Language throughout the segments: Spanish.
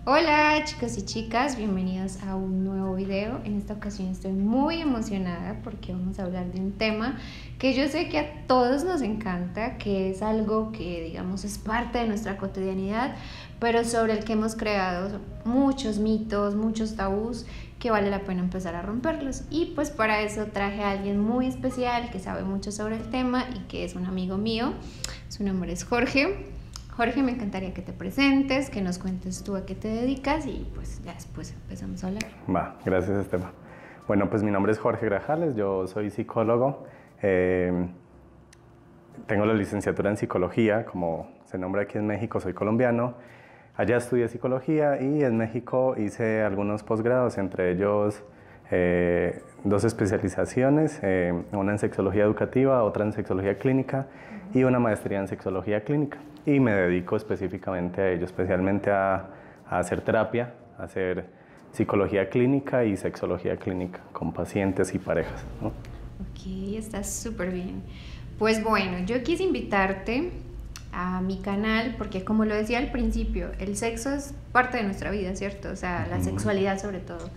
Hola chicos y chicas, bienvenidos a un nuevo video. En esta ocasión estoy muy emocionada porque vamos a hablar de un tema que yo sé que a todos nos encanta, que es algo que digamos es parte de nuestra cotidianidad, pero sobre el que hemos creado muchos mitos, muchos tabús que vale la pena empezar a romperlos. Y pues para eso traje a alguien muy especial que sabe mucho sobre el tema y que es un amigo mío. Su nombre es Jorge. Jorge, me encantaría que te presentes, que nos cuentes tú a qué te dedicas y pues ya después empezamos a hablar. Va, gracias Esteban. Bueno, pues mi nombre es Jorge Grajales, yo soy psicólogo, tengo la licenciatura en psicología, como se nombra aquí en México, soy colombiano. Allá estudié psicología y en México hice algunos posgrados, entre ellos dos especializaciones, una en sexología educativa, otra en sexología clínica y una maestría en sexología clínica. Y me dedico específicamente a ello, especialmente a hacer terapia, a hacer psicología clínica y sexología clínica con pacientes y parejas, ¿no? Ok, estás súper bien. Pues bueno, yo quise invitarte a mi canal porque como lo decía al principio, el sexo es parte de nuestra vida, ¿cierto? O sea, la sexualidad sobre todo.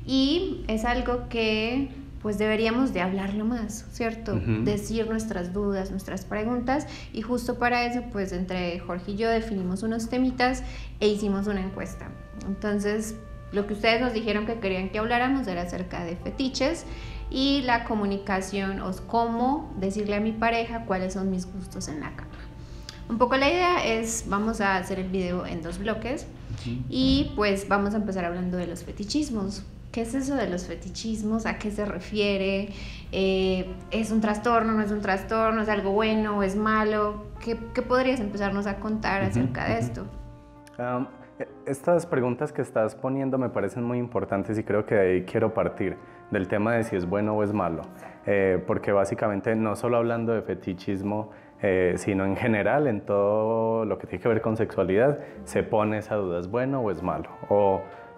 Y es algo que pues deberíamos de hablarlo más, ¿cierto? Decir nuestras dudas, nuestras preguntas, y justo para eso pues entre Jorge y yo definimos unos temitas e hicimos una encuesta. Entonces lo que ustedes nos dijeron que querían que habláramos era acerca de fetiches y la comunicación, o cómo decirle a mi pareja cuáles son mis gustos en la cama. Un poco la idea es, vamos a hacer el video en dos bloques y pues vamos a empezar hablando de los fetichismos. ¿Qué es eso de los fetichismos? ¿A qué se refiere? ¿Es un trastorno? ¿No es un trastorno? ¿Es algo bueno o es malo? ¿Qué podrías empezarnos a contar acerca de esto? Estas preguntas que estás poniendo me parecen muy importantes y creo que de ahí quiero partir, del tema de si es bueno o es malo, porque básicamente no solo hablando de fetichismo, sino en general en todo lo que tiene que ver con sexualidad, se pone esa duda, ¿es bueno o es malo?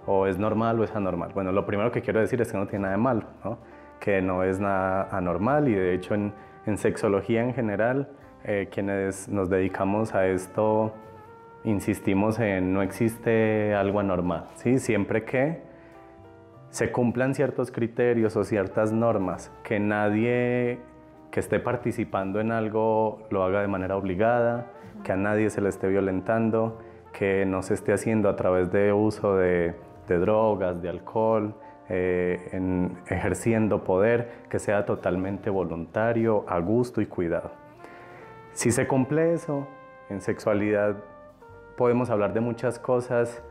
O es normal o es anormal. Bueno, lo primero que quiero decir es que no tiene nada de malo, ¿no? Que no es nada anormal, y de hecho en sexología en general, quienes nos dedicamos a esto insistimos en no existe algo anormal, ¿sí? Siempre que se cumplan ciertos criterios o ciertas normas, que nadie que esté participando en algo lo haga de manera obligada, que a nadie se le esté violentando, que no se esté haciendo a través de uso de drogas, de alcohol, ejerciendo poder, que sea totalmente voluntario, a gusto y cuidado. Si se cumple eso, en sexualidad podemos hablar de muchas cosas,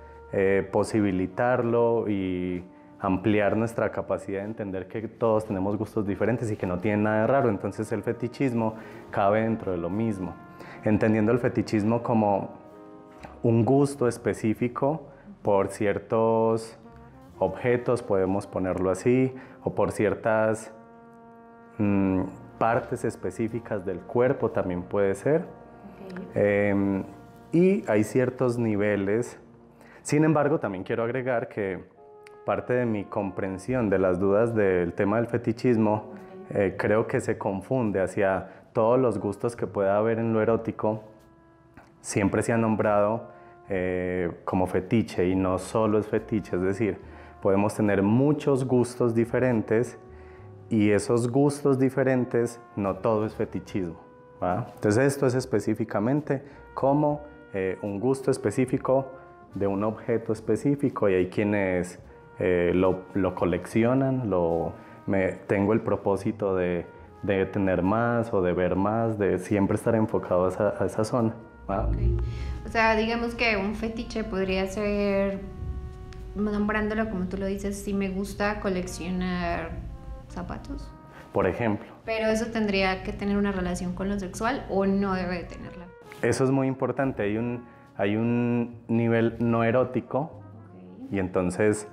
posibilitarlo y ampliar nuestra capacidad de entender que todos tenemos gustos diferentes y que no tiene nada de raro. Entonces el fetichismo cabe dentro de lo mismo, entendiendo el fetichismo como un gusto específico por ciertos objetos, podemos ponerlo así, o por ciertas partes específicas del cuerpo también puede ser. Okay. Y hay ciertos niveles. Sin embargo, también quiero agregar que parte de mi comprensión de las dudas del tema del fetichismo, creo que se confunde hacia todos los gustos que pueda haber en lo erótico. Siempre se ha nombrado como fetiche, y no solo es fetiche, es decir, podemos tener muchos gustos diferentes y esos gustos diferentes no todo es fetichismo, ¿va? Entonces esto es específicamente como un gusto específico de un objeto específico, y hay quienes lo coleccionan, tengo el propósito de tener más o de ver más, de siempre estar enfocado a esa zona. Okay. O sea, digamos que un fetiche podría ser, nombrándolo como tú lo dices, si me gusta coleccionar zapatos, por ejemplo. Pero eso tendría que tener una relación con lo sexual, o no debe de tenerla. Eso es muy importante. Hay un nivel no erótico, okay. Y entonces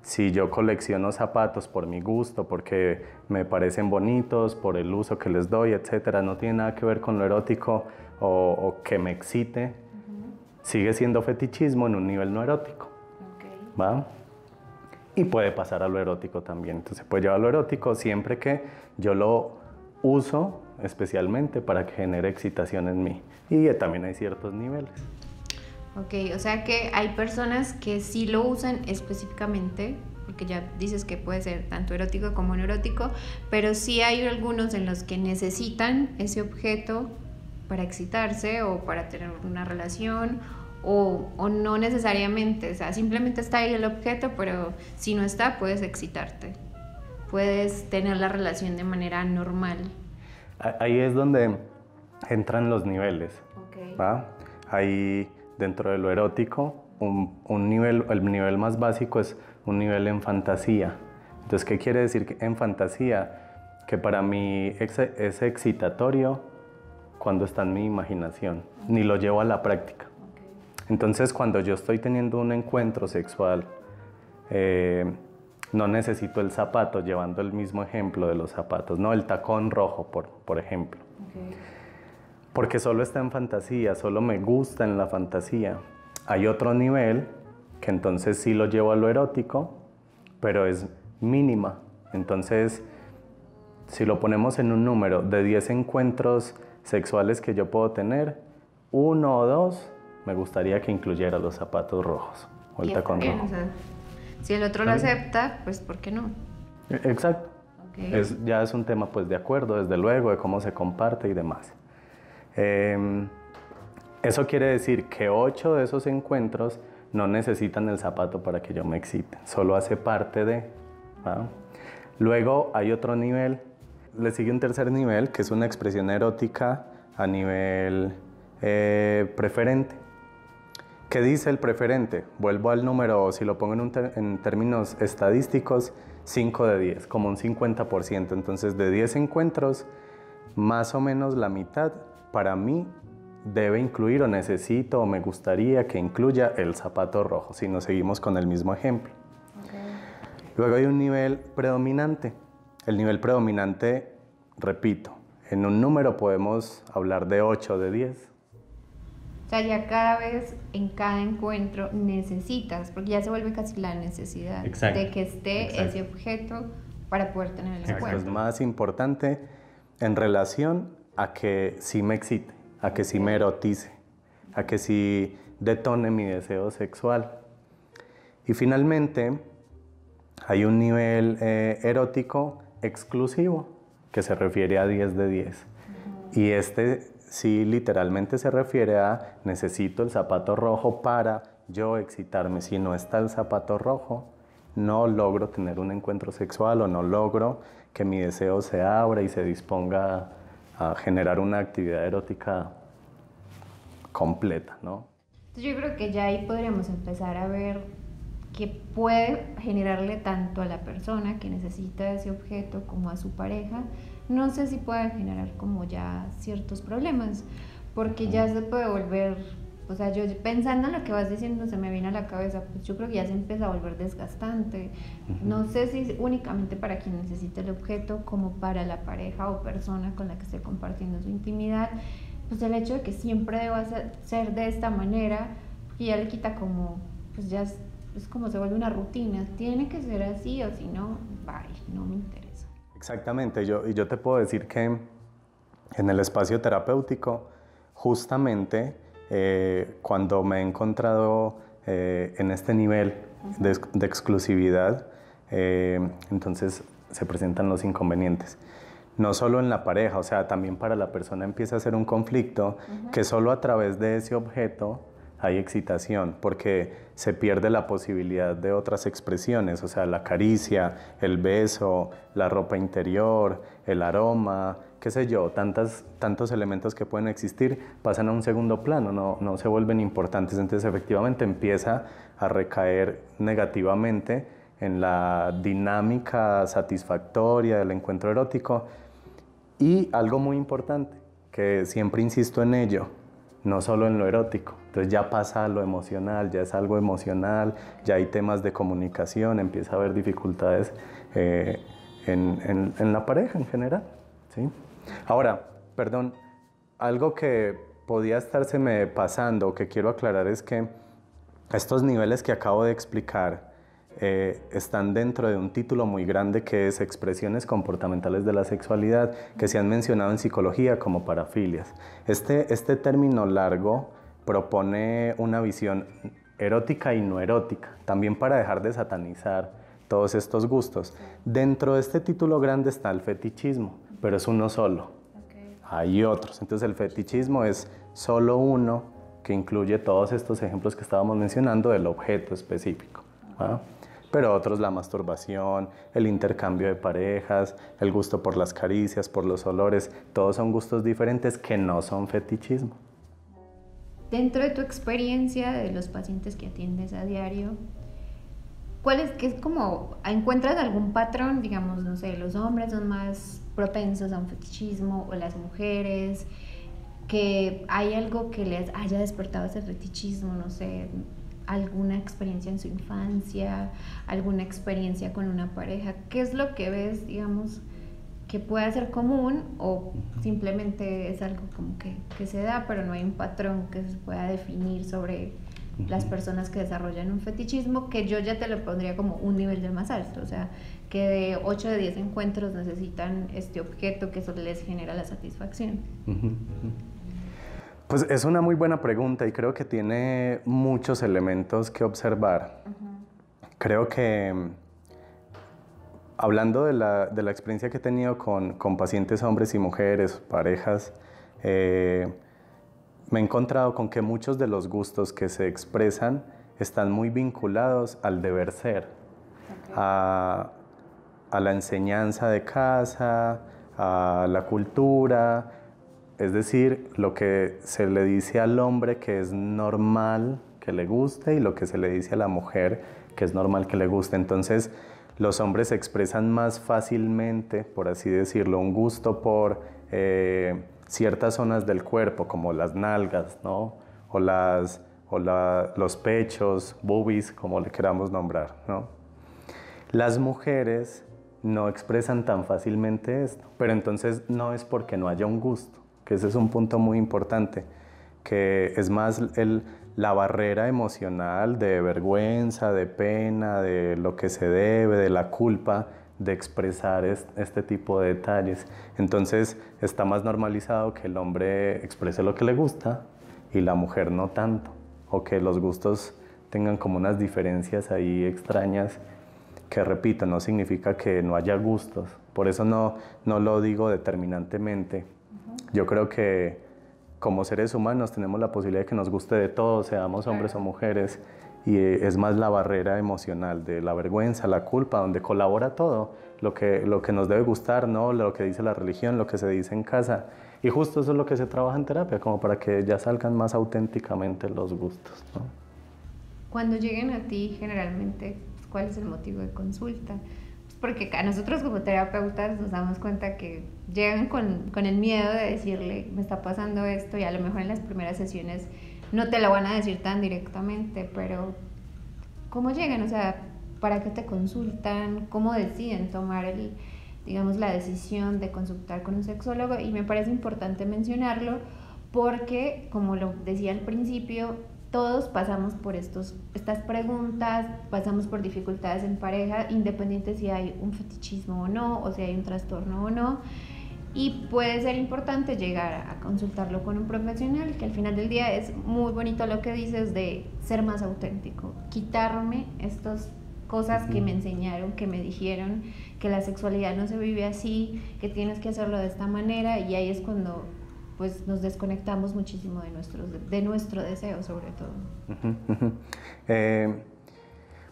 si yo colecciono zapatos por mi gusto, porque me parecen bonitos, por el uso que les doy, etcétera, no tiene nada que ver con lo erótico o que me excite, sigue siendo fetichismo en un nivel no erótico, okay. ¿Va? Y puede pasar a lo erótico también. Entonces puede llevar a lo erótico siempre que yo lo uso especialmente para que genere excitación en mí. Y también hay ciertos niveles. Ok, o sea que hay personas que sí lo usan específicamente, porque ya dices que puede ser tanto erótico como no erótico, pero sí hay algunos en los que necesitan ese objeto para excitarse o para tener una relación o no necesariamente, o sea, simplemente está ahí el objeto, pero si no está puedes excitarte, puedes tener la relación de manera normal. Ahí es donde entran los niveles, Okay. ¿va? Ahí dentro de lo erótico, un nivel, el nivel más básico es un nivel en fantasía. Entonces, ¿qué quiere decir en fantasía? Que para mí es excitatorio cuando está en mi imaginación, ni lo llevo a la práctica. Entonces, cuando yo estoy teniendo un encuentro sexual, no necesito el zapato, llevando el mismo ejemplo de los zapatos, no el tacón rojo, por ejemplo. Okay. Porque solo está en fantasía, solo me gusta en la fantasía. Hay otro nivel que entonces sí lo llevo a lo erótico, pero es mínima. Entonces, si lo ponemos en un número de 10 encuentros sexuales que yo puedo tener, 1 o 2 me gustaría que incluyera los zapatos rojos o el tacón rojo. O sea, si el otro lo acepta, pues ¿por qué no? Exacto. Okay. Ya es un tema pues de acuerdo, desde luego, de cómo se comparte y demás. Eso quiere decir que 8 de esos encuentros no necesitan el zapato para que yo me excite, solo hace parte de, ¿va? Luego hay otro nivel, le sigue un tercer nivel, que es una expresión erótica a nivel preferente. ¿Qué dice el preferente? Vuelvo al número, si lo pongo en términos estadísticos, 5 de 10, como un 50%. Entonces, de 10 encuentros, más o menos la mitad, para mí, debe incluir o necesito o me gustaría que incluya el zapato rojo, si nos seguimos con el mismo ejemplo. Okay. Luego hay un nivel predominante. El nivel predominante, repito, en un número podemos hablar de 8 de 10. O sea, ya cada vez, en cada encuentro, necesitas, porque ya se vuelve casi la necesidad. Exacto. De que esté Exacto. Ese objeto para poder tener el Exacto. encuentro. Es más importante en relación a que sí me excite, a que sí me erotice, a que sí detone mi deseo sexual. Y finalmente, hay un nivel erótico exclusivo que se refiere a 10 de 10. Y este sí literalmente se refiere a necesito el zapato rojo para yo excitarme. Si no está el zapato rojo, no logro tener un encuentro sexual o no logro que mi deseo se abra y se disponga a generar una actividad erótica completa, ¿no? Yo creo que ya ahí podríamos empezar a ver que puede generarle tanto a la persona que necesita ese objeto como a su pareja. No sé si puede generar como ya ciertos problemas, porque ya se puede volver, o sea, yo pensando en lo que vas diciendo se me viene a la cabeza, pues yo creo que ya se empieza a volver desgastante. No sé si es únicamente para quien necesita el objeto, como para la pareja o persona con la que esté compartiendo su intimidad. Pues el hecho de que siempre deba ser de esta manera, que ya le quita como, pues ya es como se vuelve una rutina, tiene que ser así o si no, bye, no me interesa. Exactamente, yo te puedo decir que en el espacio terapéutico, justamente cuando me he encontrado en este nivel de exclusividad, entonces se presentan los inconvenientes. No solo en la pareja, o sea, también para la persona empieza a ser un conflicto que solo a través de ese objeto hay excitación, porque se pierde la posibilidad de otras expresiones, o sea, la caricia, el beso, la ropa interior, el aroma, qué sé yo, tantos elementos que pueden existir pasan a un segundo plano, no se vuelven importantes, entonces efectivamente empieza a recaer negativamente en la dinámica satisfactoria del encuentro erótico. Y algo muy importante, que siempre insisto en ello, no solo en lo erótico, entonces ya pasa a lo emocional, ya es algo emocional, ya hay temas de comunicación, empieza a haber dificultades en la pareja en general, ¿sí? Ahora, perdón, algo que podía estárseme pasando, que quiero aclarar es que estos niveles que acabo de explicar están dentro de un título muy grande que es Expresiones comportamentales de la sexualidad, que se han mencionado en psicología como parafilias. Este término largo propone una visión erótica y no erótica, también para dejar de satanizar todos estos gustos. Dentro de este título grande está el fetichismo, pero es uno solo. Hay otros, entonces el fetichismo es solo uno que incluye todos estos ejemplos que estábamos mencionando del objeto específico, ¿va? Pero otros, la masturbación, el intercambio de parejas, el gusto por las caricias, por los olores, todos son gustos diferentes que no son fetichismo. Dentro de tu experiencia de los pacientes que atiendes a diario, ¿cuál es, que es como, encuentras algún patrón? Digamos, no sé, los hombres son más propensos a un fetichismo o las mujeres, que hay algo que les haya despertado ese fetichismo, no sé, alguna experiencia en su infancia, alguna experiencia con una pareja. ¿Qué es lo que ves, digamos, que puede ser común o simplemente es algo como que se da, pero no hay un patrón que se pueda definir sobre las personas que desarrollan un fetichismo, que yo ya te lo pondría como un nivel de más alto, o sea, que de 8 de 10 encuentros necesitan este objeto que eso les genera la satisfacción? Pues es una muy buena pregunta y creo que tiene muchos elementos que observar. Creo que hablando de la experiencia que he tenido con pacientes hombres y mujeres, parejas, me he encontrado con que muchos de los gustos que se expresan están muy vinculados al deber ser, a la enseñanza de casa, a la cultura, es decir, lo que se le dice al hombre que es normal que le guste y lo que se le dice a la mujer que es normal que le guste. Entonces, los hombres expresan más fácilmente, por así decirlo, un gusto por ciertas zonas del cuerpo, como las nalgas, ¿no? O los pechos, boobies, como le queramos nombrar, ¿no? Las mujeres no expresan tan fácilmente esto, pero entonces no es porque no haya un gusto, que ese es un punto muy importante, que es más la barrera emocional de vergüenza, de pena, de lo que se debe, de la culpa de expresar este tipo de detalles. Entonces está más normalizado que el hombre exprese lo que le gusta y la mujer no tanto, o que los gustos tengan como unas diferencias ahí extrañas que, repito, no significa que no haya gustos. Por eso no lo digo determinantemente. Yo creo que como seres humanos tenemos la posibilidad de que nos guste de todo, seamos hombres o mujeres, y es más la barrera emocional de la vergüenza, la culpa, donde colabora todo, lo que nos debe gustar, ¿no? Lo que dice la religión, lo que se dice en casa. Y justo eso es lo que se trabaja en terapia, como para que ya salgan más auténticamente los gustos, ¿no? Cuando lleguen a ti, generalmente, ¿cuál es el motivo de consulta? Porque a nosotros como terapeutas nos damos cuenta que llegan con el miedo de decirle, me está pasando esto, y a lo mejor en las primeras sesiones no te lo van a decir tan directamente, pero ¿cómo llegan? O sea, ¿para qué te consultan? ¿Cómo deciden tomar digamos, la decisión de consultar con un sexólogo? Y me parece importante mencionarlo porque, como lo decía al principio, todos pasamos por estas preguntas, pasamos por dificultades en pareja, independiente si hay un fetichismo o no, o si hay un trastorno o no. Y puede ser importante llegar a consultarlo con un profesional, que al final del día es muy bonito lo que dices de ser más auténtico, quitarme estas cosas que me enseñaron, que me dijeron, que la sexualidad no se vive así, que tienes que hacerlo de esta manera, y ahí es cuando pues nos desconectamos muchísimo de nuestro deseo, sobre todo.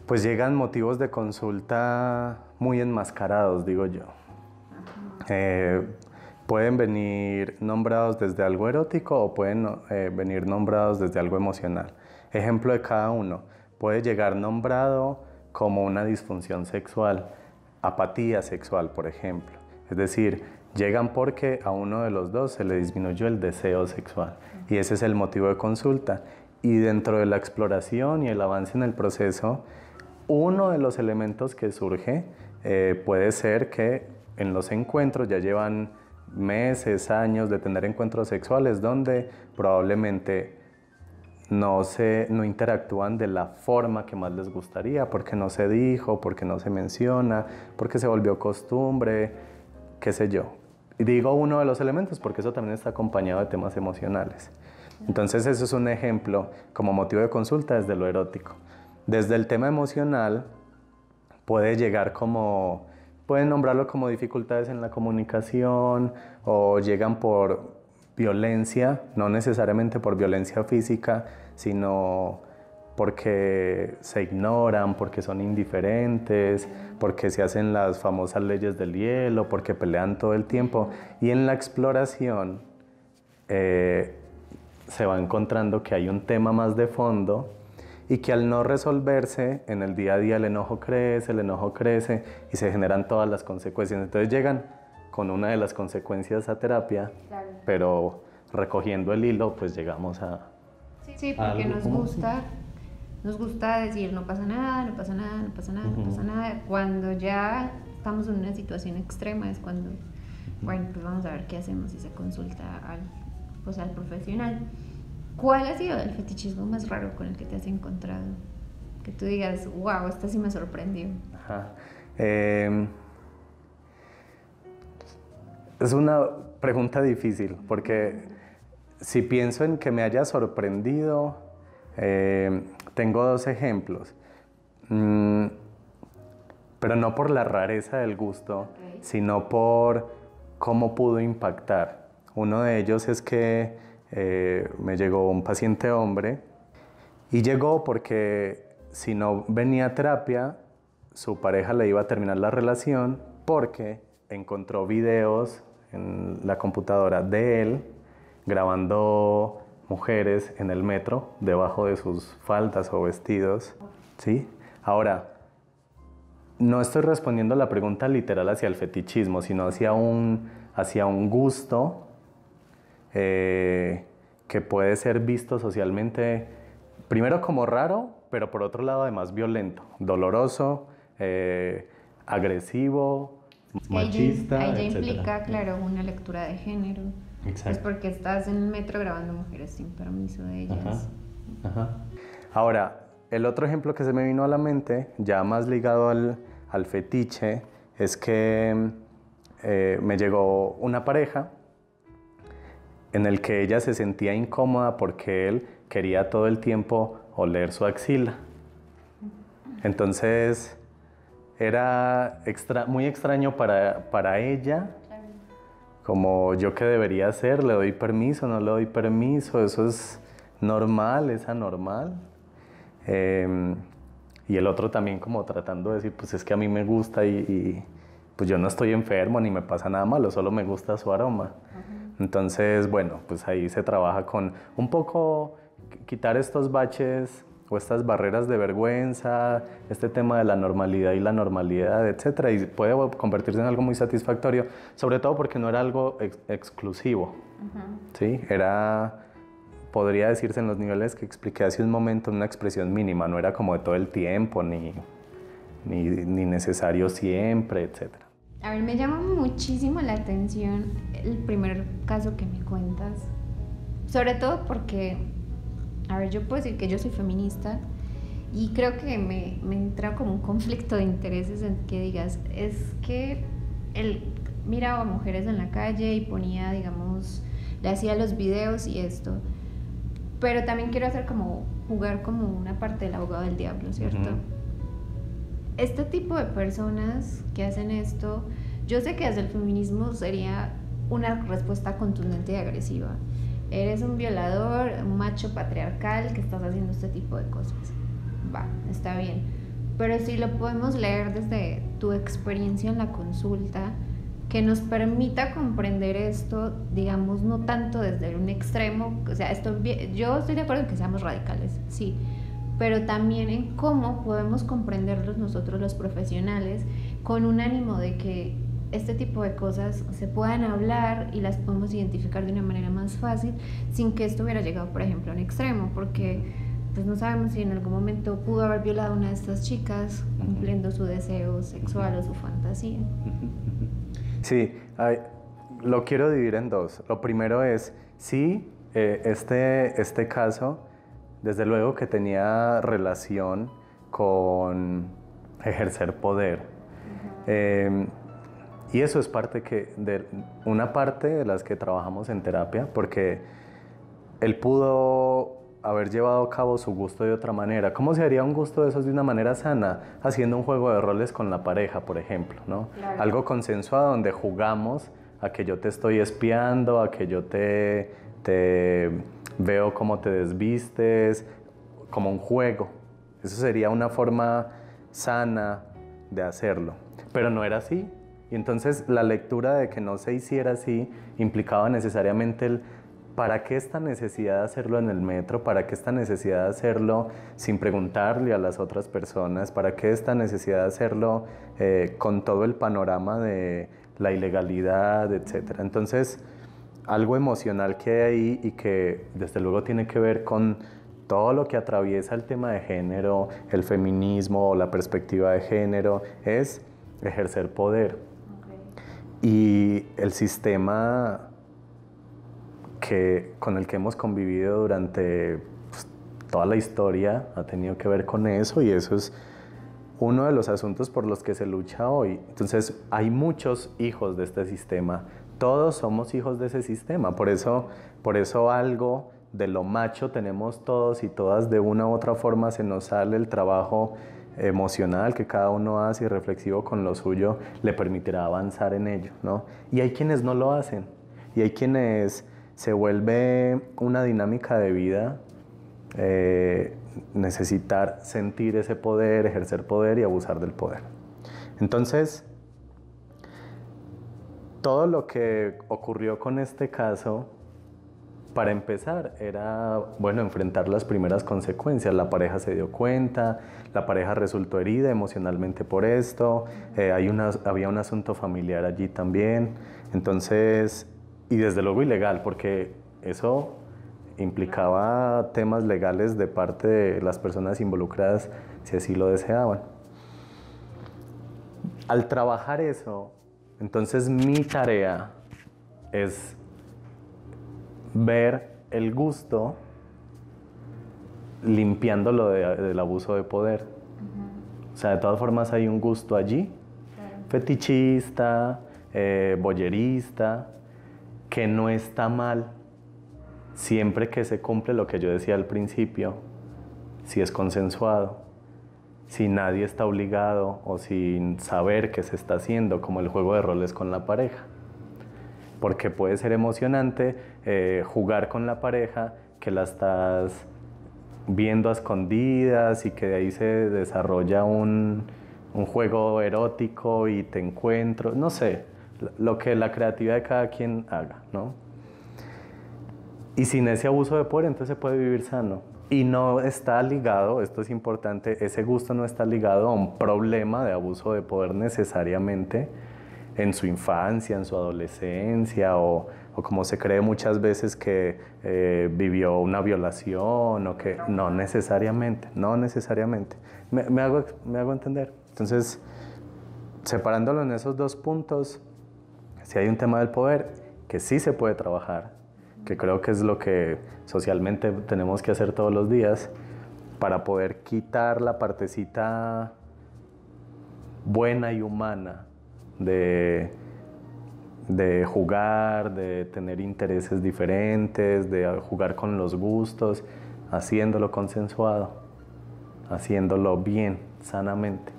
Pues llegan motivos de consulta muy enmascarados, digo yo. Pueden venir nombrados desde algo erótico o pueden venir nombrados desde algo emocional. Ejemplo de cada uno. Puede llegar nombrado como una disfunción sexual, apatía sexual, por ejemplo. Es decir, llegan porque a uno de los dos se le disminuyó el deseo sexual y ese es el motivo de consulta. Y dentro de la exploración y el avance en el proceso, uno de los elementos que surge puede ser que en los encuentros ya llevan meses, años de tener encuentros sexuales donde probablemente no interactúan de la forma que más les gustaría, porque no se dijo, porque no se menciona, porque se volvió costumbre, qué sé yo. Y digo uno de los elementos porque eso también está acompañado de temas emocionales. Entonces eso es un ejemplo como motivo de consulta desde lo erótico. Desde el tema emocional puede llegar como, pueden nombrarlo como dificultades en la comunicación o llegan por violencia, no necesariamente por violencia física, sino porque se ignoran, porque son indiferentes, porque se hacen las famosas leyes del hielo, porque pelean todo el tiempo. Y en la exploración se va encontrando que hay un tema más de fondo y que al no resolverse en el día a día el enojo crece y se generan todas las consecuencias. Entonces llegan con una de las consecuencias a terapia, claro, pero recogiendo el hilo pues llegamos a... Sí, porque nos gusta decir no pasa nada, no pasa nada, no pasa nada, no pasa nada. Cuando ya estamos en una situación extrema es cuando, bueno, pues vamos a ver qué hacemos y se consulta al profesional. ¿Cuál ha sido el fetichismo más raro con el que te has encontrado? Que tú digas, wow, esta sí me sorprendió. Ajá. Es una pregunta difícil, porque si pienso en que me haya sorprendido, tengo dos ejemplos. Pero no por la rareza del gusto, sino por cómo pudo impactar. Uno de ellos es que me llegó un paciente hombre y llegó porque si no venía a terapia, su pareja le iba a terminar la relación porque encontró videos en la computadora de él grabando mujeres en el metro debajo de sus faldas o vestidos, ¿sí? Ahora, no estoy respondiendo a la pregunta literal hacia el fetichismo, sino hacia un gusto que puede ser visto socialmente, primero como raro, pero por otro lado además violento, doloroso, agresivo, machista, ahí ya implica, claro, una lectura de género. Exacto. Es porque estás en el metro grabando mujeres sin permiso de ellas. Ajá. Ahora, el otro ejemplo que se me vino a la mente, ya más ligado al fetiche, es que me llegó una pareja en el que ella se sentía incómoda porque él quería todo el tiempo oler su axila. Entonces era muy extraño para ella, como yo qué debería hacer, le doy permiso, no le doy permiso, eso es normal, es anormal. Y el otro también como tratando de decir, pues es que a mí me gusta y pues yo no estoy enfermo ni me pasa nada malo, solo me gusta su aroma. Entonces, bueno, pues ahí se trabaja con un poco quitar estos baches o estas barreras de vergüenza, este tema de la normalidad y la normalidad, etcétera, y puede convertirse en algo muy satisfactorio, sobre todo porque no era algo exclusivo, ¿sí? Podría decirse en los niveles que expliqué hace un momento, una expresión mínima, no era como de todo el tiempo, ni necesario siempre, etcétera. A ver, me llama muchísimo la atención el primer caso que me cuentas, sobre todo porque, a ver, yo puedo decir que yo soy feminista y creo que me entra como un conflicto de intereses en que digas, es que él miraba a mujeres en la calle y ponía, digamos, le hacía los videos y esto, pero también quiero hacer como, jugar como una parte del abogado del diablo, ¿cierto? Este tipo de personas que hacen esto, yo sé que desde el feminismo sería una respuesta contundente y agresiva. Eres un violador, un macho patriarcal que estás haciendo este tipo de cosas. Va, está bien. Pero si lo podemos leer desde tu experiencia en la consulta, que nos permita comprender esto, digamos, no tanto desde un extremo, o sea, yo estoy de acuerdo en que seamos radicales, sí, pero también en cómo podemos comprenderlos nosotros los profesionales con un ánimo de que este tipo de cosas se puedan hablar y las podemos identificar de una manera más fácil sin que esto hubiera llegado, por ejemplo, a un extremo, porque pues no sabemos si en algún momento pudo haber violado a una de estas chicas cumpliendo su deseo sexual o su fantasía. Sí, lo quiero dividir en dos. Lo primero es, sí, este caso, desde luego que tenía relación con ejercer poder. Y eso es una parte de las que trabajamos en terapia, porque él pudo haber llevado a cabo su gusto de otra manera. ¿Cómo se haría un gusto de esos de una manera sana? Haciendo un juego de roles con la pareja, por ejemplo, ¿no? Claro. Algo consensuado donde jugamos a que yo te estoy espiando, a que yo te veo cómo te desvistes, como un juego. Eso sería una forma sana de hacerlo. Pero no era así. Y entonces la lectura de que no se hiciera así implicaba necesariamente el ¿para qué esta necesidad de hacerlo en el metro? ¿Para qué esta necesidad de hacerlo sin preguntarle a las otras personas? ¿Para qué esta necesidad de hacerlo con todo el panorama de la ilegalidad, etcétera? Entonces, algo emocional que hay ahí y que desde luego tiene que ver con todo lo que atraviesa el tema de género, el feminismo o la perspectiva de género, es ejercer poder. Okay. Y el sistema con el que hemos convivido durante pues, toda la historia ha tenido que ver con eso, y eso es uno de los asuntos por los que se lucha hoy. Entonces hay muchos hijos de este sistema, todos somos hijos de ese sistema, por eso algo de lo macho tenemos todos y todas, de una u otra forma se nos sale el trabajo emocional que cada uno hace y reflexivo con lo suyo le permitirá avanzar en ello, ¿no? Y hay quienes no lo hacen, y hay quienes se vuelve una dinámica de vida necesitar sentir ese poder, ejercer poder y abusar del poder. Entonces, todo lo que ocurrió con este caso, para empezar, era, bueno, enfrentar las primeras consecuencias. La pareja se dio cuenta, la pareja resultó herida emocionalmente por esto, había un asunto familiar allí también. Entonces, y desde luego ilegal, porque eso implicaba temas legales de parte de las personas involucradas, si así lo deseaban. Al trabajar eso, entonces mi tarea es ver el gusto limpiándolo del abuso de poder. O sea, de todas formas hay un gusto allí, fetichista, voyerista, que no está mal siempre que se cumple lo que yo decía al principio, si es consensuado, si nadie está obligado o sin saber qué se está haciendo, como el juego de roles con la pareja. Porque puede ser emocionante jugar con la pareja que la estás viendo a escondidas y que de ahí se desarrolla un juego erótico y te encuentro, no sé, lo que la creatividad de cada quien haga, ¿no? Y sin ese abuso de poder, entonces se puede vivir sano. Y no está ligado, esto es importante, ese gusto no está ligado a un problema de abuso de poder necesariamente en su infancia, en su adolescencia, o como se cree muchas veces que vivió una violación, o que no necesariamente. Me hago entender. Entonces, separándolo en esos dos puntos, si hay un tema del poder que sí se puede trabajar, que creo que es lo que socialmente tenemos que hacer todos los días para poder quitar la partecita buena y humana de jugar, de tener intereses diferentes, de jugar con los gustos, haciéndolo consensuado, haciéndolo bien, sanamente.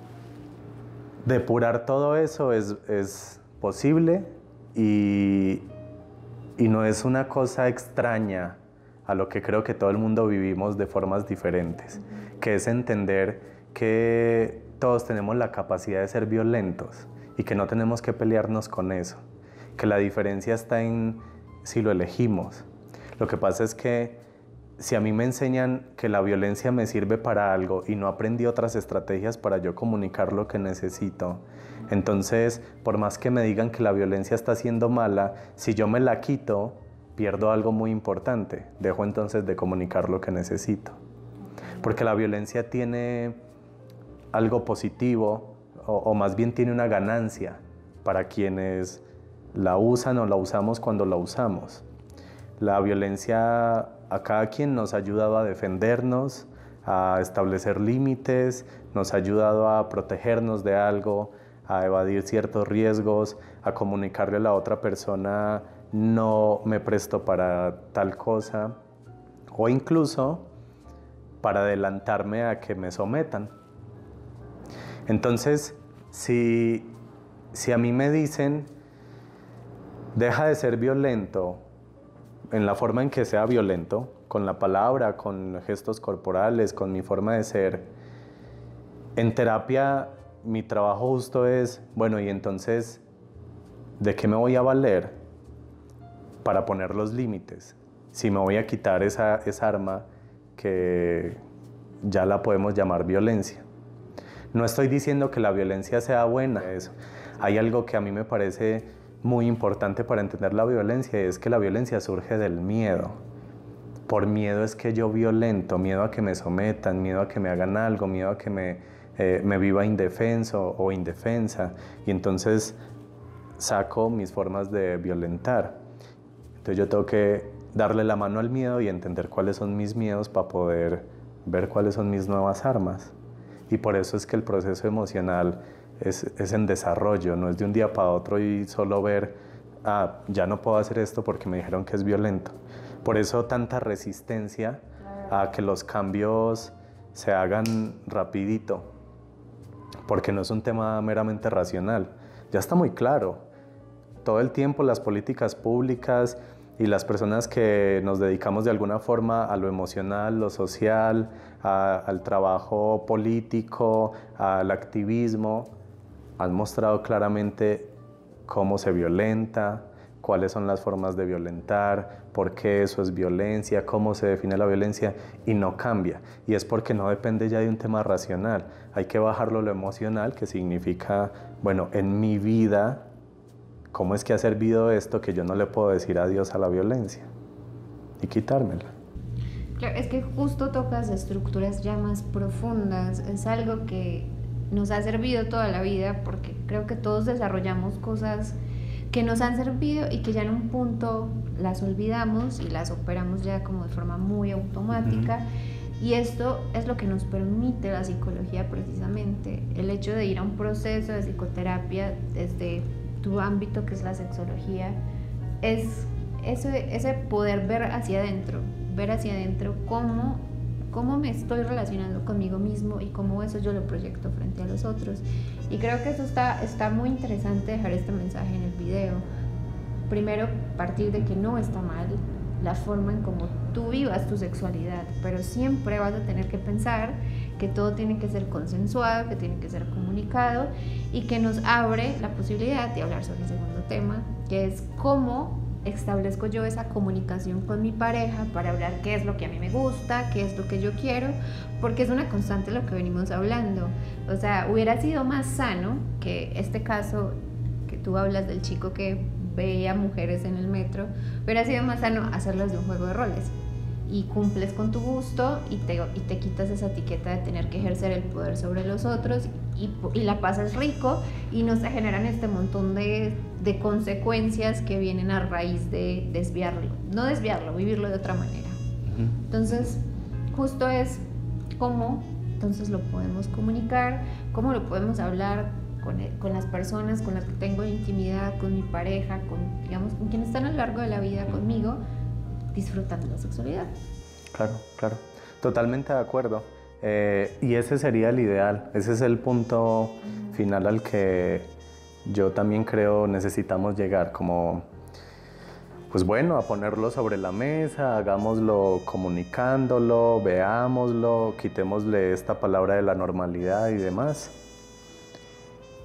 Depurar todo eso es posible y no es una cosa extraña a lo que creo que todo el mundo vivimos de formas diferentes, que es entender que todos tenemos la capacidad de ser violentos y que no tenemos que pelearnos con eso, que la diferencia está en si lo elegimos. Lo que pasa es que si a mí me enseñan que la violencia me sirve para algo y no aprendí otras estrategias para yo comunicar lo que necesito, entonces, por más que me digan que la violencia está siendo mala, si yo me la quito, pierdo algo muy importante. Dejo entonces de comunicar lo que necesito. Porque la violencia tiene algo positivo, o más bien tiene una ganancia para quienes la usan o la usamos cuando la usamos. La violencia a cada quien nos ha ayudado a defendernos, a establecer límites, nos ha ayudado a protegernos de algo, a evadir ciertos riesgos, a comunicarle a la otra persona no me presto para tal cosa. o incluso para adelantarme a que me sometan. Entonces, si a mí me dicen, deja de ser violento en la forma en que sea violento, con la palabra, con gestos corporales, con mi forma de ser, en terapia mi trabajo justo es, bueno, y entonces, ¿de qué me voy a valer para poner los límites? Si me voy a quitar esa arma que ya la podemos llamar violencia. No estoy diciendo que la violencia sea buena. Hay algo que a mí me parece muy importante para entender la violencia, y es que la violencia surge del miedo. Por miedo es que yo violento, miedo a que me sometan, miedo a que me hagan algo, miedo a que me viva indefenso o indefensa, y entonces saco mis formas de violentar. Entonces yo tengo que darle la mano al miedo y entender cuáles son mis miedos para poder ver cuáles son mis nuevas armas. Y por eso es que el proceso emocional es en desarrollo, no es de un día para otro y solo ver, ya no puedo hacer esto porque me dijeron que es violento. Por eso tanta resistencia a que los cambios se hagan rapidito, porque no es un tema meramente racional. Ya está muy claro. Todo el tiempo las políticas públicas y las personas que nos dedicamos de alguna forma a lo emocional, lo social, al trabajo político, al activismo, han mostrado claramente cómo se violenta, cuáles son las formas de violentar, por qué eso es violencia, cómo se define la violencia, y no cambia. Y es porque no depende ya de un tema racional. Hay que bajarlo a lo emocional, que significa, bueno, en mi vida, ¿cómo es que ha servido esto que yo no le puedo decir adiós a la violencia? Y quitármela. Claro, es que justo tocas estructuras ya más profundas. Es algo que nos ha servido toda la vida, porque creo que todos desarrollamos cosas que nos han servido y que ya en un punto las olvidamos y las operamos ya como de forma muy automática. Y esto es lo que nos permite la psicología, precisamente. El hecho de ir a un proceso de psicoterapia desde tu ámbito, que es la sexología, es ese poder ver hacia adentro cómo me estoy relacionando conmigo mismo y cómo eso yo lo proyecto frente a los otros. Y creo que eso está muy interesante, dejar este mensaje en el video. Primero, partir de que no está mal la forma en cómo tú vivas tu sexualidad, pero siempre vas a tener que pensar que todo tiene que ser consensuado, que tiene que ser comunicado, y que nos abre la posibilidad de hablar sobre el segundo tema, que es cómo establezco yo esa comunicación con mi pareja para hablar qué es lo que a mí me gusta, qué es lo que yo quiero, porque es una constante lo que venimos hablando. O sea, hubiera sido más sano que este caso que tú hablas del chico que veía mujeres en el metro, hubiera sido más sano hacerlas de un juego de roles, y cumples con tu gusto y te quitas esa etiqueta de tener que ejercer el poder sobre los otros, y la pasas rico y no se generan este montón de consecuencias que vienen a raíz de desviarlo, vivirlo de otra manera. Entonces, justo es cómo entonces lo podemos comunicar, cómo lo podemos hablar con las personas con las que tengo intimidad, con mi pareja, con quienes están a lo largo de la vida conmigo, disfrutando la sexualidad. Claro, totalmente de acuerdo. Y ese sería el ideal, ese es el punto final al que yo también creo necesitamos llegar, como, pues bueno, a ponerlo sobre la mesa, hagámoslo comunicándolo, veámoslo, quitémosle esta palabra de la normalidad y demás.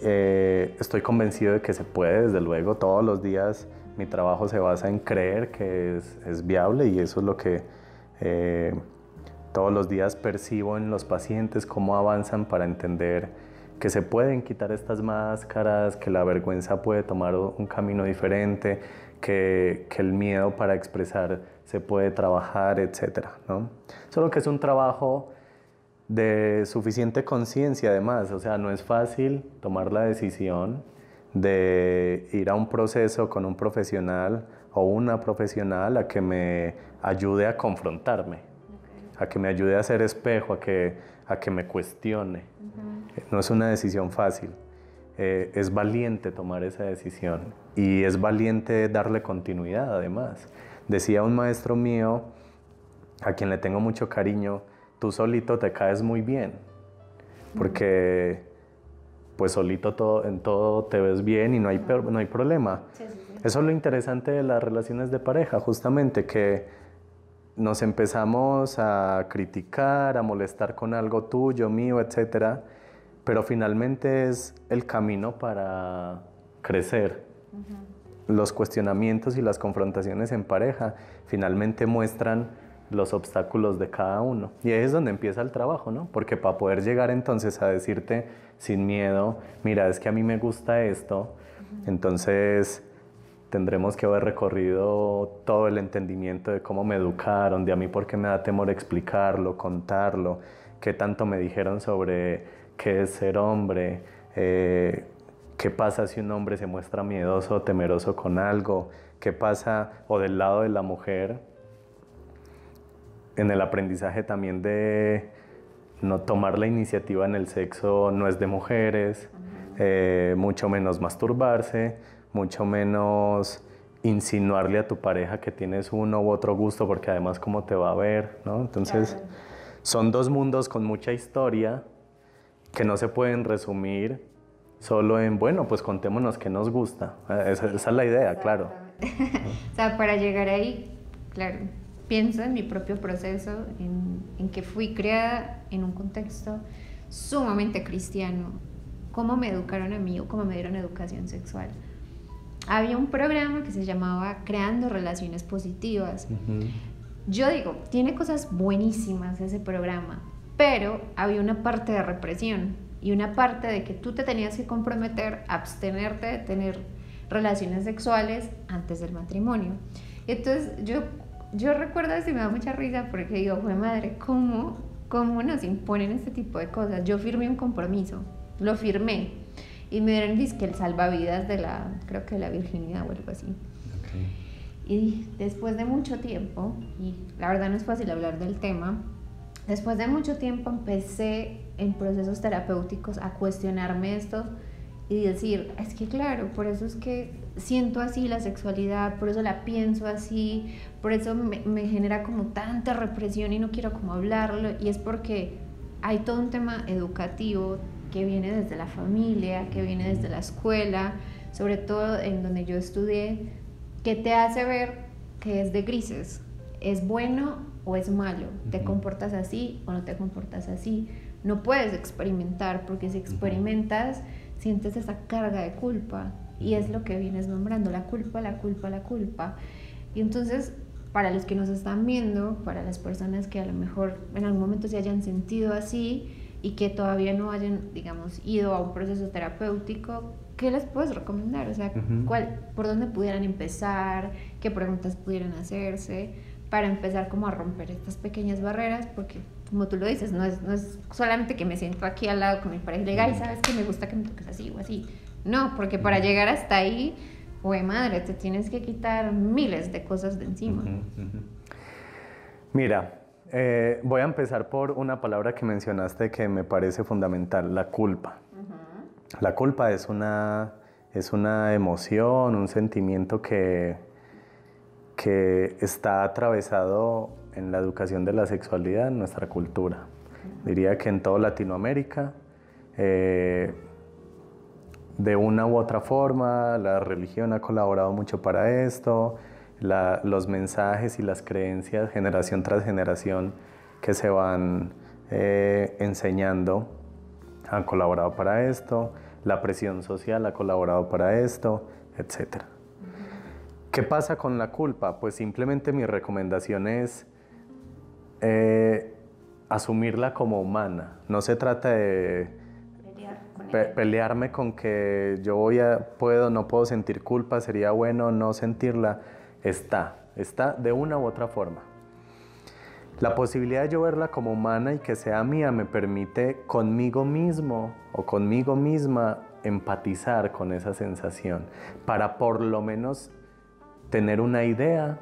Estoy convencido de que se puede, desde luego, todos los días mi trabajo se basa en creer que es viable, y eso es lo que todos los días percibo en los pacientes, cómo avanzan para entender que se pueden quitar estas máscaras, que la vergüenza puede tomar un camino diferente, que el miedo para expresar se puede trabajar, etc., ¿no? Solo que es un trabajo de suficiente conciencia, además. O sea, no es fácil tomar la decisión de ir a un proceso con un profesional o una profesional a que me ayude a confrontarme, a que me ayude a ser espejo, a que me cuestione. No es una decisión fácil. Es valiente tomar esa decisión, y es valiente darle continuidad, además. Decía un maestro mío a quien le tengo mucho cariño, tú solito te caes muy bien, porque pues solito en todo te ves bien y no hay problema. Sí, sí, sí. Eso es lo interesante de las relaciones de pareja, justamente, que nos empezamos a criticar, a molestar con algo tuyo, mío, etcétera, pero finalmente es el camino para crecer. Los cuestionamientos y las confrontaciones en pareja finalmente muestran los obstáculos de cada uno. Y ahí es donde empieza el trabajo, ¿no? Porque para poder llegar entonces a decirte sin miedo, mira, es que a mí me gusta esto, entonces tendremos que haber recorrido todo el entendimiento de cómo me educaron, de a mí por qué me da temor explicarlo, contarlo, qué tanto me dijeron sobre qué es ser hombre, qué pasa si un hombre se muestra miedoso o temeroso con algo, qué pasa, o del lado de la mujer, en el aprendizaje también de no tomar la iniciativa en el sexo no es de mujeres, mucho menos masturbarse, mucho menos insinuarle a tu pareja que tienes uno u otro gusto, porque además cómo te va a ver, ¿no? Entonces, claro, son dos mundos con mucha historia que no se pueden resumir solo en, bueno, pues contémonos qué nos gusta. Esa es la idea, claro. O sea, para llegar ahí, claro, pienso en mi propio proceso, en que fui criada en un contexto sumamente cristiano. Cómo me educaron a mí o cómo me dieron educación sexual. Había un programa que se llamaba Creando Relaciones Positivas. Yo digo, tiene cosas buenísimas ese programa, pero había una parte de represión y una parte de que tú te tenías que comprometer a abstenerte de tener relaciones sexuales antes del matrimonio. Entonces yo recuerdo eso y me da mucha risa porque digo, fue madre, ¿cómo nos imponen este tipo de cosas? Yo firmé un compromiso, lo firmé y me dieron disque el salvavidas de creo que de la virginidad o algo así. Okay. Y después de mucho tiempo, y la verdad no es fácil hablar del tema, después de mucho tiempo empecé en procesos terapéuticos a cuestionarme esto y decir, es que claro, por eso es que siento así la sexualidad, por eso la pienso así, por eso me genera como tanta represión y no quiero como hablarlo, y es porque hay todo un tema educativo que viene desde la familia, que viene desde la escuela, sobre todo en donde yo estudié, que te hace ver que es de grises, es bueno o es malo, te comportas así o no te comportas así, no puedes experimentar, porque si experimentas sientes esa carga de culpa, y es lo que vienes nombrando, la culpa, la culpa, la culpa. Y entonces, para los que nos están viendo, para las personas que a lo mejor en algún momento se hayan sentido así y que todavía no hayan, digamos, ido a un proceso terapéutico, ¿qué les puedes recomendar? O sea, ¿por dónde pudieran empezar? ¿Qué preguntas pudieran hacerse? Para empezar como a romper estas pequeñas barreras, porque como tú lo dices, no es solamente que me siento aquí al lado con mi pareja y le diga, ay, ¿sabes que me gusta que me toques así o así? No, porque para llegar hasta ahí, güey madre, te tienes que quitar miles de cosas de encima. Mira, voy a empezar por una palabra que mencionaste que me parece fundamental, la culpa. La culpa es una emoción, un sentimiento que está atravesado en la educación de la sexualidad en nuestra cultura. Diría que en toda Latinoamérica, de una u otra forma, la religión ha colaborado mucho para esto, los mensajes y las creencias generación tras generación que se van enseñando han colaborado para esto, la presión social ha colaborado para esto, etc. ¿Qué pasa con la culpa? Pues simplemente mi recomendación es asumirla como humana. No se trata de pelearme con que yo no puedo sentir culpa, sería bueno no sentirla. Está de una u otra forma. La posibilidad de yo verla como humana y que sea mía me permite conmigo mismo o conmigo misma empatizar con esa sensación para por lo menos tener una idea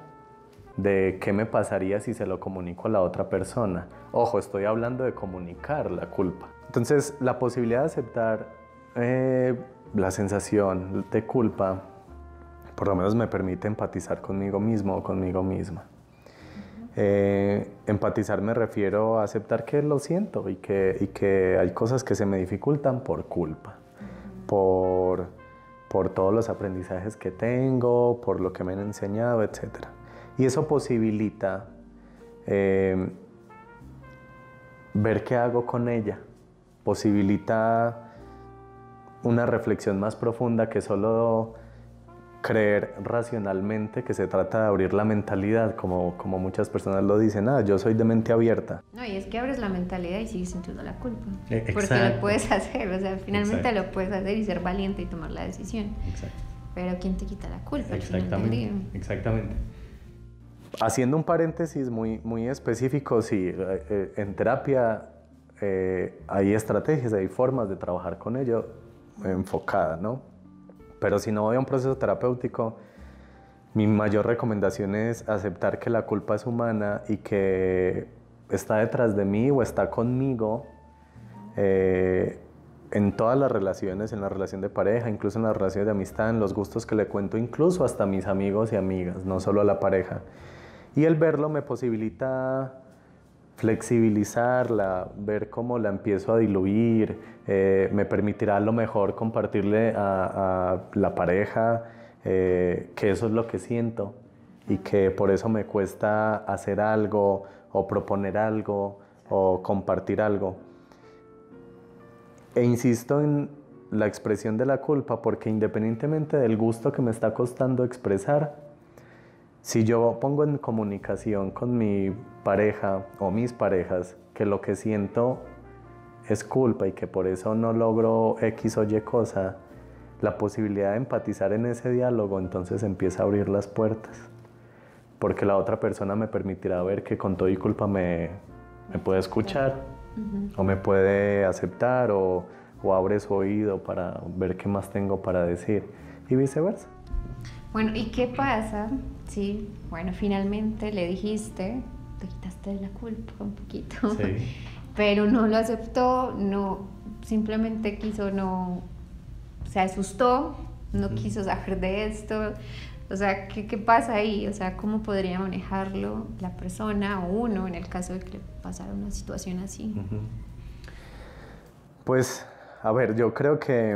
de qué me pasaría si se lo comunico a la otra persona. Ojo, estoy hablando de comunicar la culpa. Entonces, la posibilidad de aceptar la sensación de culpa, por lo menos me permite empatizar conmigo mismo o conmigo misma. Empatizar me refiero a aceptar que lo siento y que hay cosas que se me dificultan por culpa, por todos los aprendizajes que tengo, por lo que me han enseñado, etc. Y eso posibilita ver qué hago con ella, posibilita una reflexión más profunda que solo creer racionalmente que se trata de abrir la mentalidad, como muchas personas lo dicen, yo soy de mente abierta. No, y es que abres la mentalidad y sigues sintiendo la culpa. Exacto. Porque lo puedes hacer, o sea, finalmente Exacto. lo puedes hacer y ser valiente y tomar la decisión. Exacto. Pero ¿quién te quita la culpa al final del Exactamente, día? exactamente. Haciendo un paréntesis muy específico, sí, en terapia hay estrategias, hay formas de trabajar con ello enfocadas, ¿no? Pero si no voy a un proceso terapéutico, mi mayor recomendación es aceptar que la culpa es humana y que está detrás de mí o está conmigo en todas las relaciones, en la relación de pareja, incluso en las relaciones de amistad, en los gustos que le cuento, incluso hasta a mis amigos y amigas, no solo a la pareja. Y el verlo me posibilita flexibilizarla, ver cómo la empiezo a diluir, me permitirá a lo mejor compartirle a la pareja que eso es lo que siento y que por eso me cuesta hacer algo o proponer algo o compartir algo. E insisto en la expresión de la culpa porque independientemente del gusto que me está costando expresar, si yo pongo en comunicación con mi pareja o mis parejas que lo que siento es culpa y que por eso no logro X o Y cosa, la posibilidad de empatizar en ese diálogo entonces empieza a abrir las puertas. Porque la otra persona me permitirá ver que con todo y culpa me puede escuchar o me puede aceptar o abre su oído para ver qué más tengo para decir y viceversa. Bueno, ¿y qué pasa? Sí, bueno, finalmente le dijiste, te quitaste de la culpa un poquito, Sí. Pero no lo aceptó, no, simplemente quiso, no, se asustó, no quiso saber de esto. O sea, ¿qué pasa ahí? O sea, ¿cómo podría manejarlo la persona o uno en el caso de que le pasara una situación así? Pues, a ver, yo creo que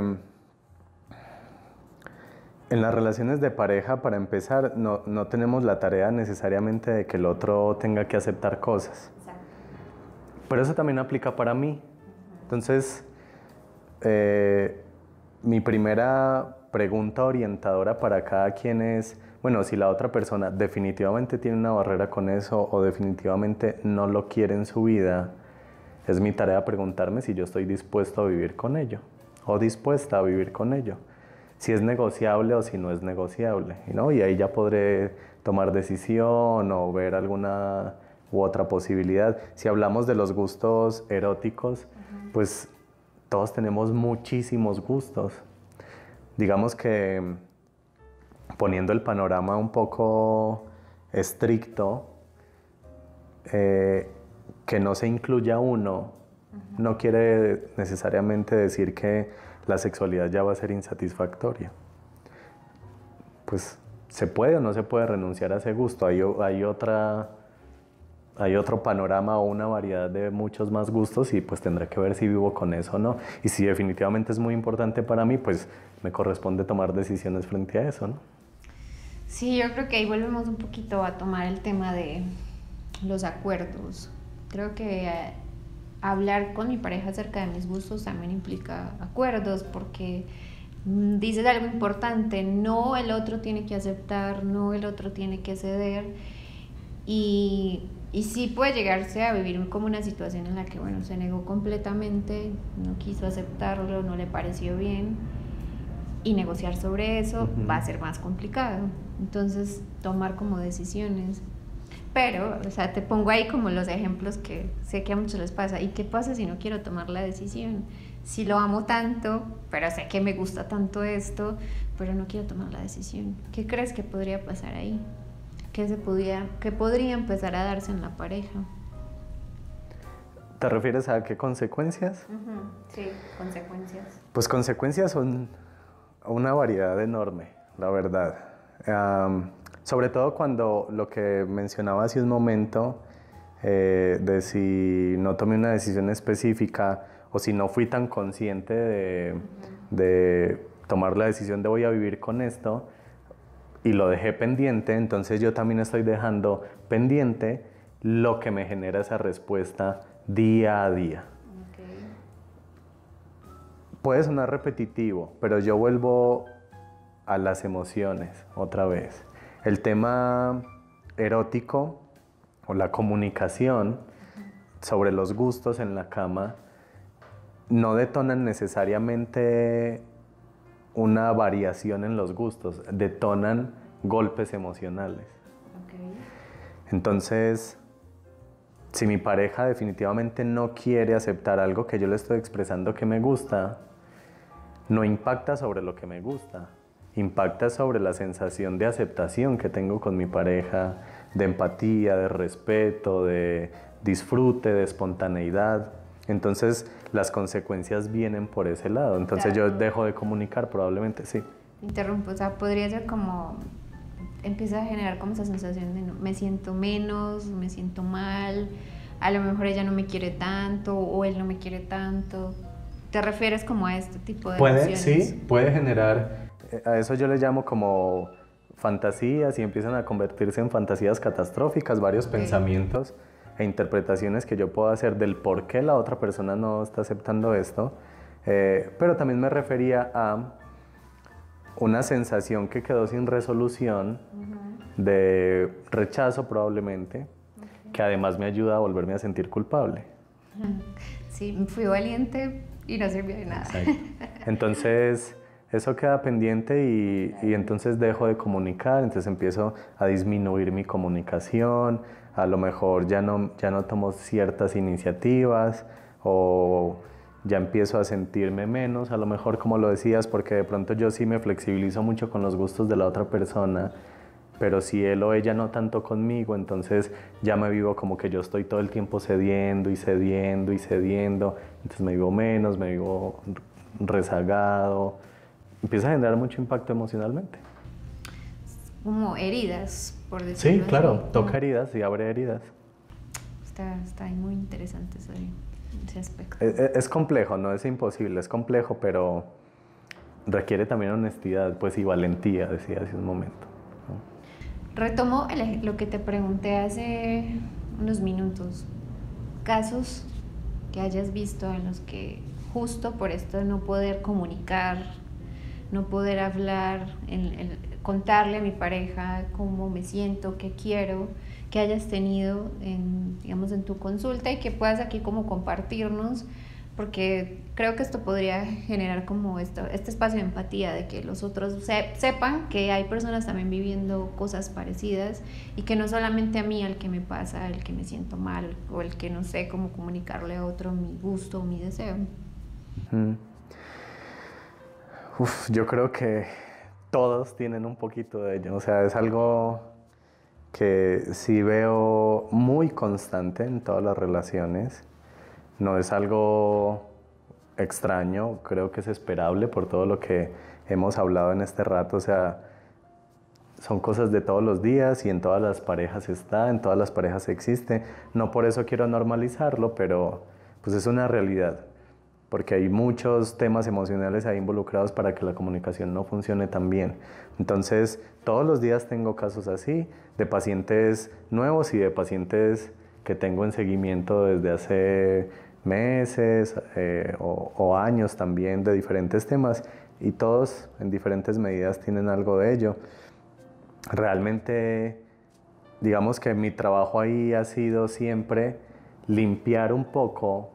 en las relaciones de pareja, para empezar, no tenemos la tarea necesariamente de que el otro tenga que aceptar cosas. Exacto. Pero eso también aplica para mí. Entonces, mi primera pregunta orientadora para cada quien es, bueno, si la otra persona definitivamente tiene una barrera con eso o definitivamente no lo quiere en su vida, es mi tarea preguntarme si yo estoy dispuesto a vivir con ello o dispuesta a vivir con ello. Si es negociable o si no es negociable, ¿no? Y ahí ya podré tomar decisión o ver alguna u otra posibilidad. Si hablamos de los gustos eróticos, pues todos tenemos muchísimos gustos. Digamos que poniendo el panorama un poco estricto, que no se incluya uno, no quiere necesariamente decir que la sexualidad ya va a ser insatisfactoria. Pues se puede o no se puede renunciar a ese gusto. Hay otro panorama o una variedad de muchos más gustos y pues tendré que ver si vivo con eso o no. Y si definitivamente es muy importante para mí, pues me corresponde tomar decisiones frente a eso, ¿no? Sí, yo creo que ahí volvemos un poquito a tomar el tema de los acuerdos. Creo que hablar con mi pareja acerca de mis gustos también implica acuerdos, porque dices algo importante, no el otro tiene que aceptar, no el otro tiene que ceder, y sí puede llegarse a vivir como una situación en la que, bueno, se negó completamente, no quiso aceptarlo, no le pareció bien, y negociar sobre eso va a ser más complicado. Entonces, tomar como decisiones. Pero, o sea, te pongo ahí como los ejemplos que sé que a muchos les pasa. ¿Y qué pasa si no quiero tomar la decisión? Si lo amo tanto, pero sé que me gusta tanto esto, pero no quiero tomar la decisión. ¿Qué crees que podría pasar ahí? ¿Qué podría empezar a darse en la pareja? ¿Te refieres a qué consecuencias? Sí, consecuencias. Pues consecuencias son una variedad enorme, la verdad. Sobre todo cuando lo que mencionaba hace un momento, de si no tomé una decisión específica o si no fui tan consciente de tomar la decisión de voy a vivir con esto y lo dejé pendiente, entonces yo también estoy dejando pendiente lo que me genera esa respuesta día a día. Okay. Puede sonar repetitivo, pero yo vuelvo a las emociones otra vez. El tema erótico o la comunicación sobre los gustos en la cama no detonan necesariamente una variación en los gustos, detonan golpes emocionales. Okay. Entonces, si mi pareja definitivamente no quiere aceptar algo que yo le estoy expresando que me gusta, no impacta sobre lo que me gusta, impacta sobre la sensación de aceptación que tengo con mi pareja, de empatía, de respeto, de disfrute, de espontaneidad. Entonces las consecuencias vienen por ese lado. Entonces claro. Yo dejo de comunicar, probablemente sí. Interrumpo, o sea, podría ser como, empieza a generar como esa sensación de me siento menos, me siento mal, a lo mejor ella no me quiere tanto o él no me quiere tanto. ¿Te refieres como a este tipo de emociones? Sí, puede generar, a eso yo le llamo como fantasías y empiezan a convertirse en fantasías catastróficas, varios pensamientos e interpretaciones que yo puedo hacer del por qué la otra persona no está aceptando esto, pero también me refería a una sensación que quedó sin resolución, de rechazo probablemente, que además me ayuda a volverme a sentir culpable. Sí, fui valiente y no sirvió de nada. Exacto. Entonces eso queda pendiente y entonces dejo de comunicar, entonces empiezo a disminuir mi comunicación, a lo mejor ya no tomo ciertas iniciativas o ya empiezo a sentirme menos, a lo mejor como lo decías, porque de pronto yo sí me flexibilizo mucho con los gustos de la otra persona, pero si él o ella no tanto conmigo, entonces ya me vivo como que yo estoy todo el tiempo cediendo y cediendo y cediendo, entonces me vivo menos, me vivo rezagado, empieza a generar mucho impacto emocionalmente. Como heridas, por decirlo así. Sí, claro, toca heridas y abre heridas. Está muy interesante ese aspecto. Es complejo, no es imposible, es complejo, pero requiere también honestidad, pues, y valentía, decía hace un momento, ¿no? Retomo lo que te pregunté hace unos minutos. Casos que hayas visto en los que justo por esto de no poder comunicar, no poder hablar, contarle a mi pareja cómo me siento, qué quiero, que hayas tenido digamos, en tu consulta y que puedas aquí como compartirnos, porque creo que esto podría generar como este espacio de empatía, de que los otros sepan que hay personas también viviendo cosas parecidas y que no solamente a mí al que me pasa, el que me siento mal o el que no sé cómo comunicarle a otro mi gusto o mi deseo. Yo creo que todos tienen un poquito de ello, o sea, es algo que sí veo muy constante en todas las relaciones, no es algo extraño, creo que es esperable por todo lo que hemos hablado en este rato, o sea, son cosas de todos los días y en todas las parejas está, en todas las parejas existe, no por eso quiero normalizarlo, pero pues es una realidad, porque hay muchos temas emocionales ahí involucrados para que la comunicación no funcione tan bien. Entonces, todos los días tengo casos así, de pacientes nuevos y de pacientes que tengo en seguimiento desde hace meses o años también de diferentes temas, y todos en diferentes medidas tienen algo de ello. Realmente, digamos que mi trabajo ahí ha sido siempre limpiar un poco,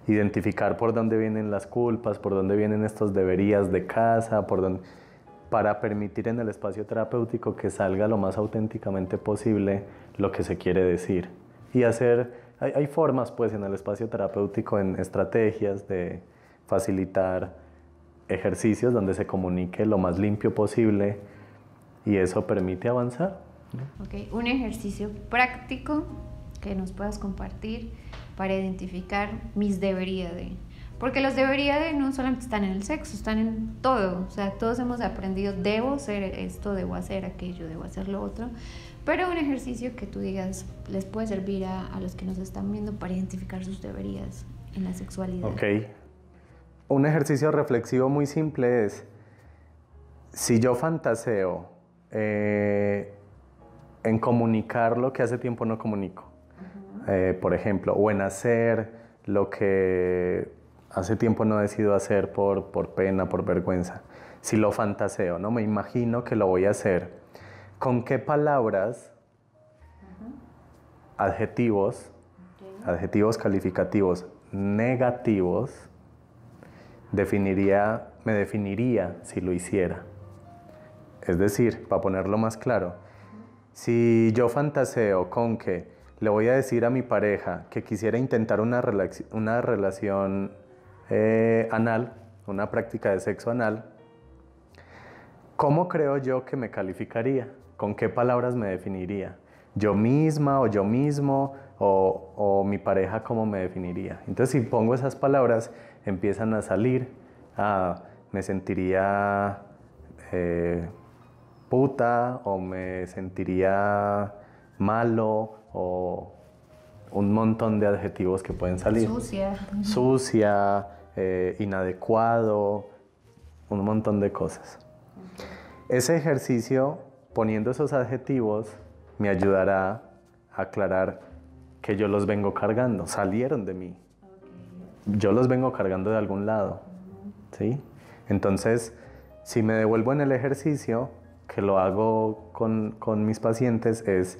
identificar por dónde vienen las culpas, por dónde vienen estos deberías de casa, para permitir en el espacio terapéutico que salga lo más auténticamente posible lo que se quiere decir. Y hay formas pues en el espacio terapéutico, en estrategias de facilitar ejercicios donde se comunique lo más limpio posible y eso permite avanzar, ¿no? Okay. Un ejercicio práctico que nos puedas compartir para identificar mis debería de. Porque los debería de no solamente están en el sexo, están en todo. O sea, todos hemos aprendido, debo ser esto, debo hacer aquello, debo hacer lo otro. Pero un ejercicio que tú digas les puede servir a los que nos están viendo para identificar sus deberías en la sexualidad. Ok. Un ejercicio reflexivo muy simple es, si yo fantaseo en comunicar lo que hace tiempo no comunico, por ejemplo, o en hacer lo que hace tiempo no decido hacer por pena, por vergüenza. Si lo fantaseo, ¿no? Me imagino que lo voy a hacer. ¿Con qué palabras, adjetivos, adjetivos calificativos negativos, me definiría si lo hiciera? Es decir, para ponerlo más claro, si yo fantaseo con que le voy a decir a mi pareja que quisiera intentar una relación anal, una práctica de sexo anal, ¿cómo creo yo que me calificaría? ¿Con qué palabras me definiría? ¿Yo misma o yo mismo o mi pareja cómo me definiría? Entonces, si pongo esas palabras, empiezan a salir, me sentiría puta, o me sentiría malo, o un montón de adjetivos que pueden salir. Sucia, inadecuado, un montón de cosas. Ese ejercicio, poniendo esos adjetivos, me ayudará a aclarar que yo los vengo cargando, salieron de mí. Yo los vengo cargando de algún lado, ¿sí? Entonces, si me devuelvo en el ejercicio, que lo hago con mis pacientes, es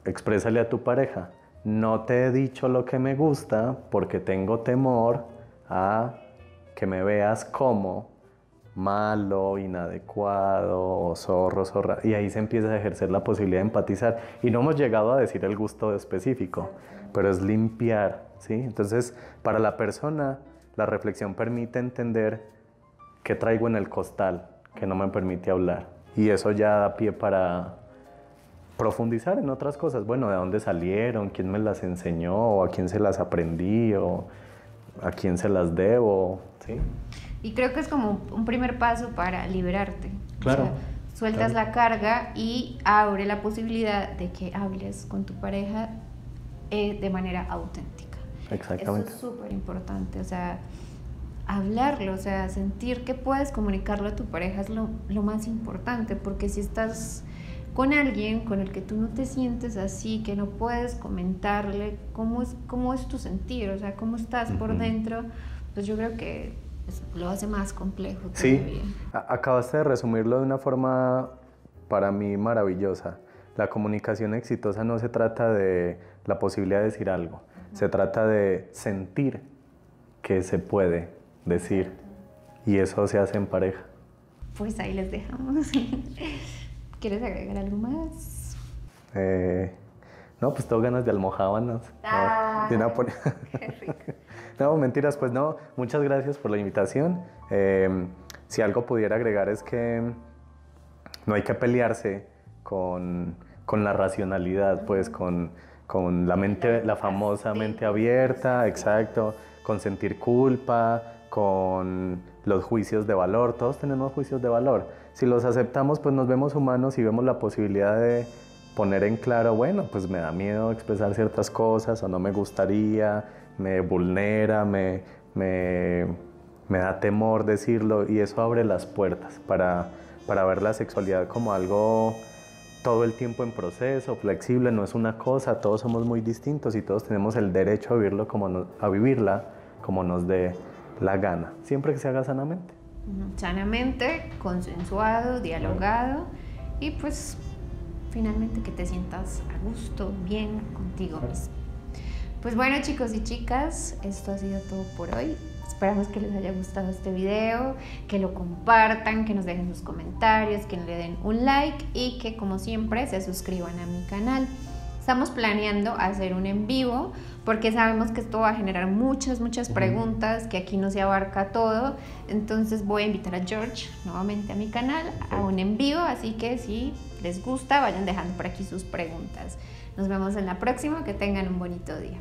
exprésale a tu pareja, no te he dicho lo que me gusta porque tengo temor a que me veas como malo, inadecuado, o zorro, zorra, y ahí se empieza a ejercer la posibilidad de empatizar. Y no hemos llegado a decir el gusto específico, pero es limpiar, ¿sí? Entonces, para la persona, la reflexión permite entender qué traigo en el costal, que no me permite hablar. Y eso ya da pie para profundizar en otras cosas. Bueno, ¿de dónde salieron? ¿Quién me las enseñó? ¿O a quién se las aprendí? ¿O a quién se las debo? ¿Sí? Y creo que es como un primer paso para liberarte. Claro. O sea, sueltas la carga y abre la posibilidad de que hables con tu pareja de manera auténtica. Exactamente. Eso es súper importante, o sea, hablarlo, o sea, sentir que puedes comunicarlo a tu pareja es lo más importante, porque si estás con alguien con el que tú no te sientes así, que no puedes comentarle cómo es tu sentir, o sea, cómo estás por dentro, pues yo creo que lo hace más complejo todavía. Sí, acabaste de resumirlo de una forma para mí maravillosa. La comunicación exitosa no se trata de la posibilidad de decir algo, se trata de sentir que se puede decir, y eso se hace en pareja. Pues ahí les dejamos. ¿Quieres agregar algo más? No, pues tengo ganas de almojábanas. Qué rico. No, mentiras, pues no. Muchas gracias por la invitación. Si algo pudiera agregar es que no hay que pelearse con la racionalidad, pues con la mente, la famosa mente abierta, exacto, con sentir culpa, con los juicios de valor. Todos tenemos juicios de valor. Si los aceptamos, pues nos vemos humanos y vemos la posibilidad de poner en claro, bueno, pues me da miedo expresar ciertas cosas, o no me gustaría, me vulnera, me da temor decirlo, y eso abre las puertas para ver la sexualidad como algo todo el tiempo en proceso, flexible, no es una cosa, todos somos muy distintos y todos tenemos el derecho a vivirla como nos dé la gana, siempre que se haga sanamente. Sanamente, consensuado, dialogado, y pues finalmente que te sientas a gusto, bien contigo mismo. Pues bueno, chicos y chicas, esto ha sido todo por hoy. Esperamos que les haya gustado este video, que lo compartan, que nos dejen sus comentarios, que le den un like y que, como siempre, se suscriban a mi canal. Estamos planeando hacer un en vivo porque sabemos que esto va a generar muchas preguntas, que aquí no se abarca todo. Entonces voy a invitar a George nuevamente a mi canal a un en vivo, así que si les gusta, vayan dejando por aquí sus preguntas. Nos vemos en la próxima, que tengan un bonito día.